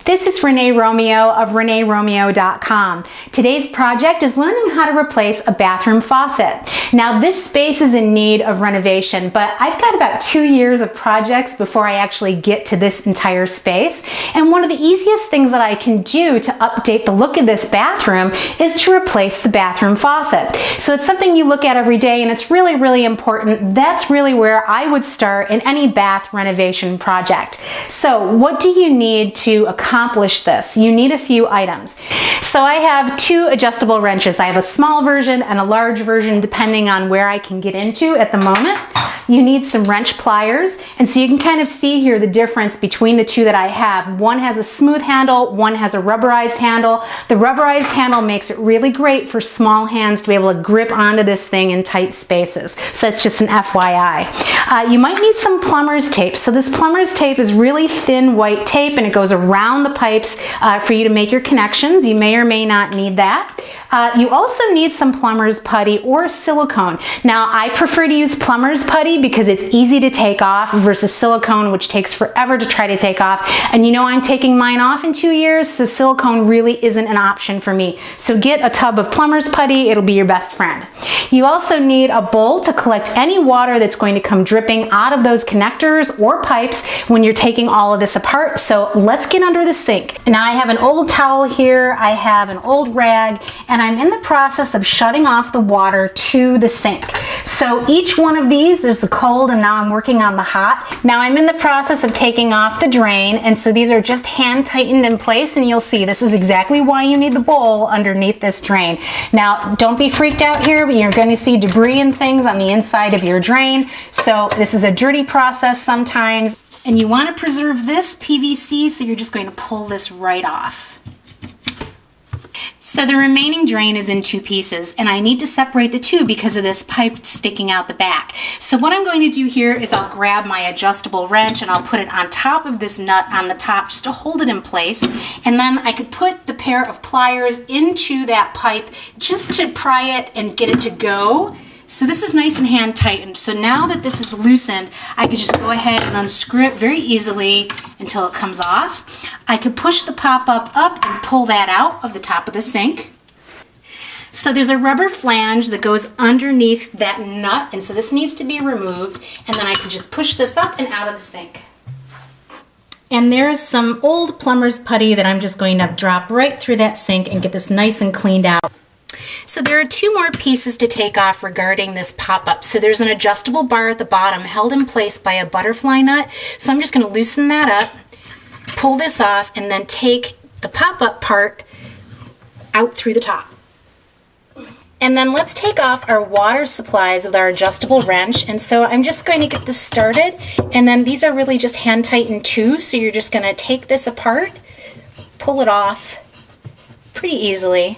This is Renee Romeo of reneeromeo.com. Today's project is learning how to replace a bathroom faucet. Now this space is in need of renovation, but I've got about 2 years of projects before I actually get to this entire space. And one of the easiest things that I can do to update the look of this bathroom is to replace the bathroom faucet. So it's something you look at every day and it's really, really important. That's really where I would start in any bath renovation project. So what do you need to accomplish this? You need a few items. So I have 2 adjustable wrenches. I have a small version and a large version depending on where I can get into at the moment. You need some wrench pliers, and so you can kind of see here the difference between the 2 that I have. One has a smooth handle, one has a rubberized handle. The rubberized handle makes it really great for small hands to be able to grip onto this thing in tight spaces. So that's just an FYI. You might need some plumber's tape. So this plumber's tape is really thin white tape and it goes around the pipes for you to make your connections. You may or may not need that. You also need some plumber's putty or silicone. Now I prefer to use plumber's putty because it's easy to take off versus silicone, which takes forever to try to take off. And you know I'm taking mine off in 2 years, so silicone really isn't an option for me. So get a tub of plumber's putty, it'll be your best friend. You also need a bowl to collect any water that's going to come dripping out of those connectors or pipes when you're taking all of this apart. So let's get under the sink. Now I have an old towel here, I have an old rag, and I'm in the process of shutting off the water to the sink. So each one of these, there's the cold and now I'm working on the hot. Now I'm in the process of taking off the drain, and so these are just hand tightened in place, and you'll see this is exactly why you need the bowl underneath this drain. Now don't be freaked out here, but you're going to see debris and things on the inside of your drain. So this is a dirty process sometimes, and you want to preserve this PVC, so you're just going to pull this right off. So the remaining drain is in 2 pieces, and I need to separate the 2 because of this pipe sticking out the back. So what I'm going to do here is I'll grab my adjustable wrench and I'll put it on top of this nut on the top just to hold it in place. And then I could put the pair of pliers into that pipe just to pry it and get it to go. So this is nice and hand tightened. So now that this is loosened, I could just go ahead and unscrew it very easily until it comes off. I could push the pop-up up and pull that out of the top of the sink. So there's a rubber flange that goes underneath that nut, and so this needs to be removed, and then I can just push this up and out of the sink. And there's some old plumber's putty that I'm just going to drop right through that sink and get this nice and cleaned out. So there are 2 more pieces to take off regarding this pop-up. So there's an adjustable bar at the bottom held in place by a butterfly nut. So I'm just going to loosen that up, pull this off, and then take the pop-up part out through the top. And then let's take off our water supplies with our adjustable wrench. And so I'm just going to get this started. And then these are really just hand tightened too. So you're just going to take this apart, pull it off pretty easily.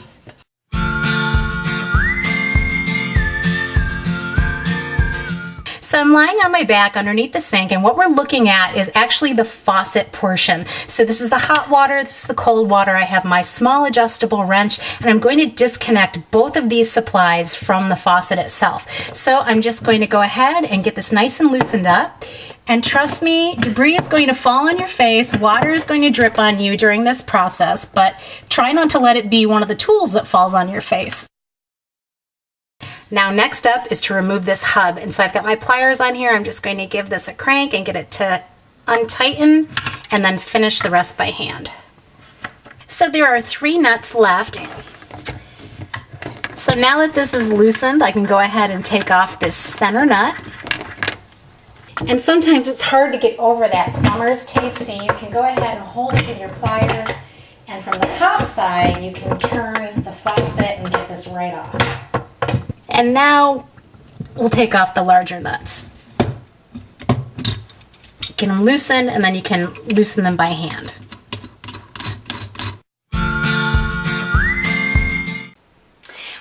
So I'm lying on my back underneath the sink, and what we're looking at is actually the faucet portion. So this is the hot water, this is the cold water. I have my small adjustable wrench, and I'm going to disconnect both of these supplies from the faucet itself. So I'm just going to go ahead and get this nice and loosened up. And trust me, debris is going to fall on your face, water is going to drip on you during this process, but try not to let it be one of the tools that falls on your face. Now next up is to remove this hub, and so I've got my pliers on here. I'm just going to give this a crank and get it to untighten and then finish the rest by hand. So there are 3 nuts left. So now that this is loosened, I can go ahead and take off this center nut. And sometimes it's hard to get over that plumber's tape, so you can go ahead and hold it with your pliers, and from the top side you can turn the faucet and get this right off. And now we'll take off the larger nuts. Get them loosened, and then you can loosen them by hand.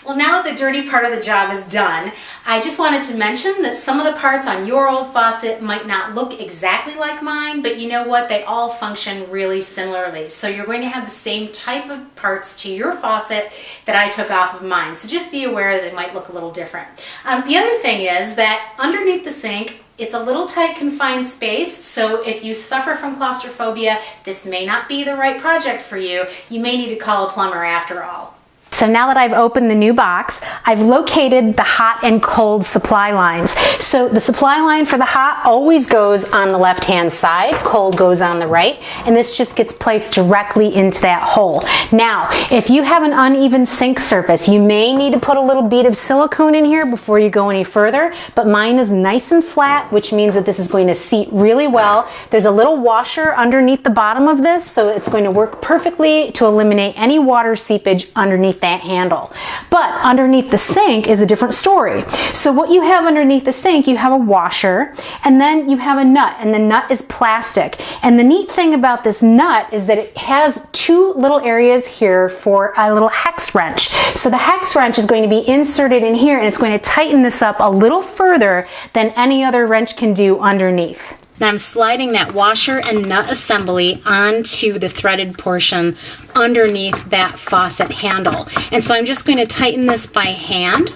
Well, now that the dirty part of the job is done, I just wanted to mention that some of the parts on your old faucet might not look exactly like mine, but you know what? They all function really similarly. So you're going to have the same type of parts to your faucet that I took off of mine. So just be aware that they might look a little different. The other thing is that underneath the sink It's a little tight, confined space, so if you suffer from claustrophobia, this may not be the right project for you. You may need to call a plumber after all. So now that I've opened the new box, I've located the hot and cold supply lines. So the supply line for the hot always goes on the left-hand side, cold goes on the right, and this just gets placed directly into that hole. Now, if you have an uneven sink surface, you may need to put a little bead of silicone in here before you go any further, but mine is nice and flat, which means that this is going to seat really well. There's a little washer underneath the bottom of this, so it's going to work perfectly to eliminate any water seepage underneath that handle. But underneath the sink is a different story. So what you have underneath the sink, you have a washer, and then you have a nut, and the nut is plastic. And the neat thing about this nut is that it has two little areas here for a little hex wrench. So the hex wrench is going to be inserted in here, and it's going to tighten this up a little further than any other wrench can do underneath. Now I'm sliding that washer and nut assembly onto the threaded portion underneath that faucet handle. And so I'm just going to tighten this by hand.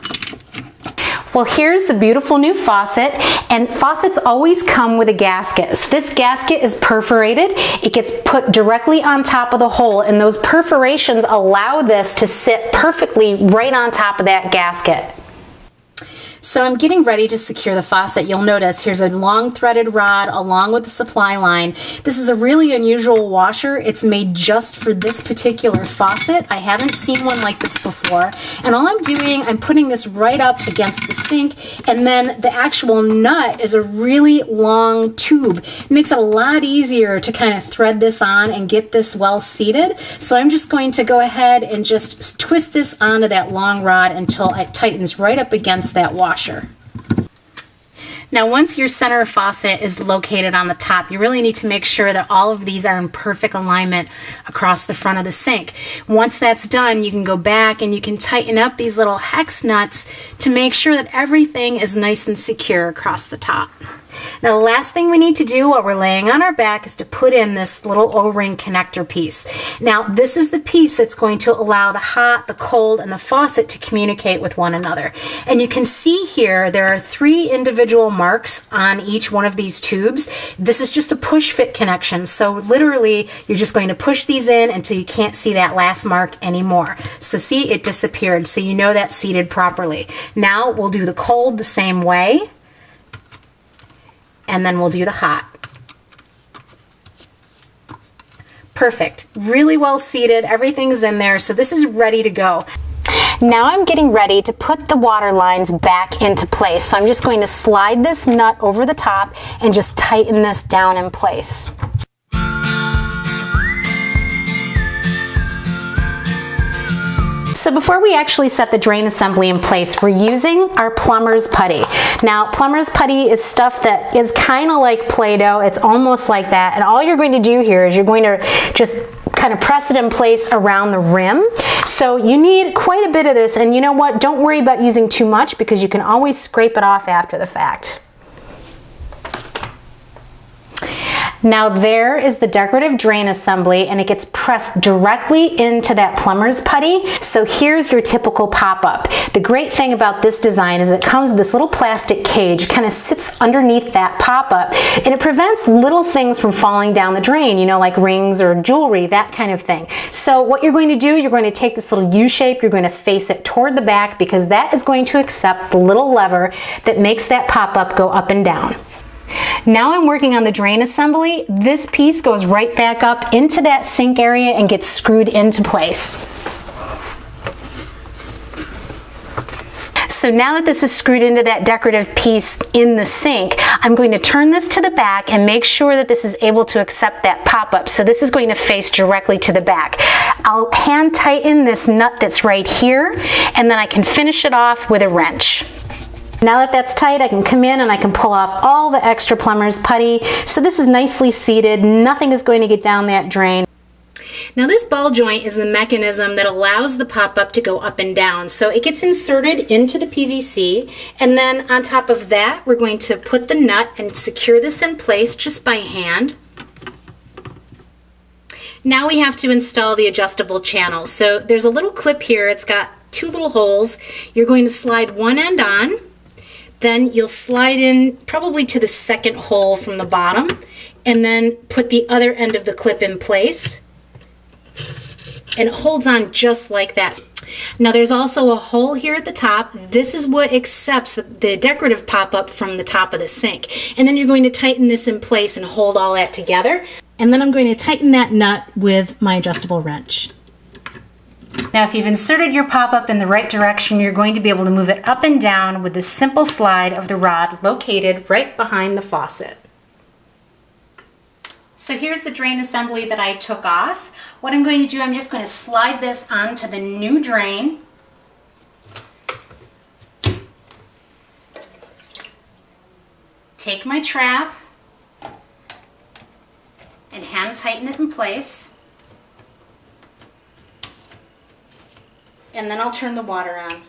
Well, here's the beautiful new faucet, and faucets always come with a gasket. So this gasket is perforated. It gets put directly on top of the hole, and those perforations allow this to sit perfectly right on top of that gasket. So I'm getting ready to secure the faucet. You'll notice here's a long threaded rod along with the supply line. This is a really unusual washer. It's made just for this particular faucet. I haven't seen one like this before. And all I'm doing, I'm putting this right up against the sink, and then the actual nut is a really long tube. It makes it a lot easier to kind of thread this on and get this well seated. So I'm just going to go ahead and just twist this onto that long rod until it tightens right up against that washer. Now, once your center faucet is located on the top, you really need to make sure that all of these are in perfect alignment across the front of the sink. Once that's done, you can go back and you can tighten up these little hex nuts to make sure that everything is nice and secure across the top. Now, the last thing we need to do while we're laying on our back is to put in this little O-ring connector piece. Now, this is the piece that's going to allow the hot, the cold, and the faucet to communicate with one another. And you can see here there are 3 individual marks on each one of these tubes. This is just a push fit connection. So literally, you're just going to push these in until you can't see that last mark anymore. So see, it disappeared. So you know that's seated properly. Now we'll do the cold the same way. And then we'll do the hot. Perfect. Really well seated. Everything's in there. So this is ready to go. Now I'm getting ready to put the water lines back into place. So I'm just going to slide this nut over the top and just tighten this down in place. So before we actually set the drain assembly in place, we're using our plumber's putty. Now, plumber's putty is stuff that is kind of like Play-Doh. It's almost like that. And all you're going to do here is you're going to just kind of press it in place around the rim. So you need quite a bit of this. And you know what? Don't worry about using too much because you can always scrape it off after the fact. Now there is the decorative drain assembly, and it gets pressed directly into that plumber's putty. So here's your typical pop-up. The great thing about this design is it comes with this little plastic cage. It kind of sits underneath that pop-up, and it prevents little things from falling down the drain, you know, like rings or jewelry, that kind of thing. So what you're going to do, you're going to take this little U shape, you're going to face it toward the back because that is going to accept the little lever that makes that pop-up go up and down. Now I'm working on the drain assembly. This piece goes right back up into that sink area and gets screwed into place. So now that this is screwed into that decorative piece in the sink, I'm going to turn this to the back and make sure that this is able to accept that pop-up. So this is going to face directly to the back. I'll hand tighten this nut that's right here, and then I can finish it off with a wrench. Now that that's tight, I can come in and I can pull off all the extra plumber's putty. So this is nicely seated. Nothing is going to get down that drain. Now this ball joint is the mechanism that allows the pop-up to go up and down. So it gets inserted into the PVC, and then on top of that, we're going to put the nut and secure this in place just by hand. Now we have to install the adjustable channel. So there's a little clip here. It's got 2 little holes. You're going to slide one end on. Then you'll slide in probably to the second hole from the bottom, and then put the other end of the clip in place. And it holds on just like that. Now there's also a hole here at the top. This is what accepts the decorative pop-up from the top of the sink. And then you're going to tighten this in place and hold all that together. And then I'm going to tighten that nut with my adjustable wrench. Now if you've inserted your pop-up in the right direction, you're going to be able to move it up and down with the simple slide of the rod located right behind the faucet. So here's the drain assembly that I took off. What I'm going to do, I'm just going to slide this onto the new drain. Take my trap and hand tighten it in place. And then I'll turn the water on.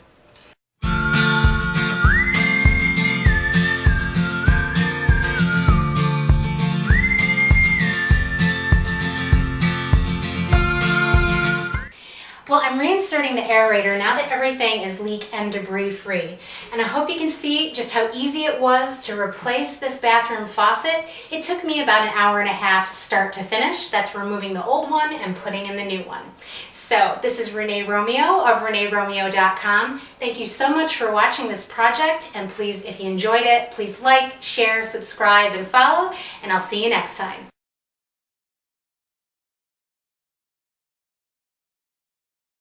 Well, I'm reinserting the aerator now that everything is leak and debris free. And I hope you can see just how easy it was to replace this bathroom faucet. It took me about an hour and a half start to finish. That's removing the old one and putting in the new one. So this is Renee Romeo of reneeromeo.com. Thank you so much for watching this project, and please, if you enjoyed it, please like, share, subscribe, and follow, and I'll see you next time.